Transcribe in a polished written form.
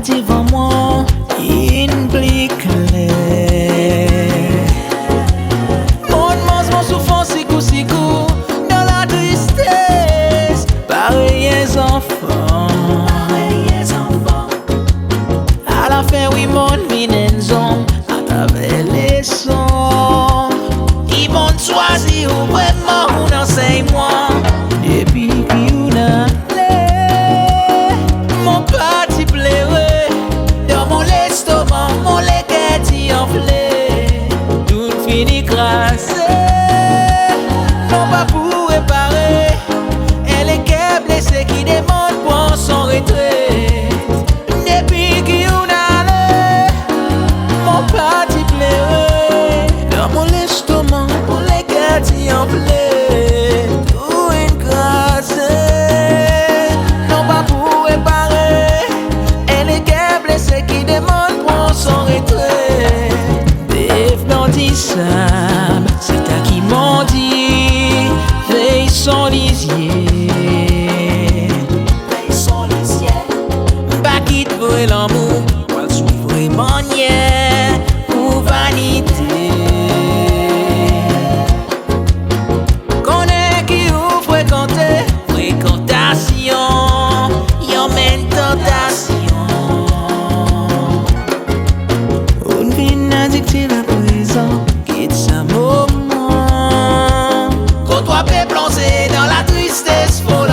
devant moi, une pli claire. Mon souffrance, sikou, dans la tristesse, pareils enfants. À la fin, oui, mon vinenzon, à travers les sons. Ils m'ont choisi, ou vraiment, ou enseigne-moi. Depuis qu'il y a mon petit pleuré, dans mon estomac, mon lait qui enflé, tout fini crassé, non pas pour réparer, elle est qu'elle blessée qui demande pour son retrait. Depuis qu'il y a mon petit pleuré, dans mon estomac, mon lait qui enflé. Son retrait, c'est à qui m'ont dit, veille son lisier. Pas quitte pour l'amour, pas suivre manière ou vanité. Connais qui ou fréquenter, fréquentation, y'en mène tentation. C'est la prison, quitte sa moment. Quand toi peux plonger dans la tristesse folle.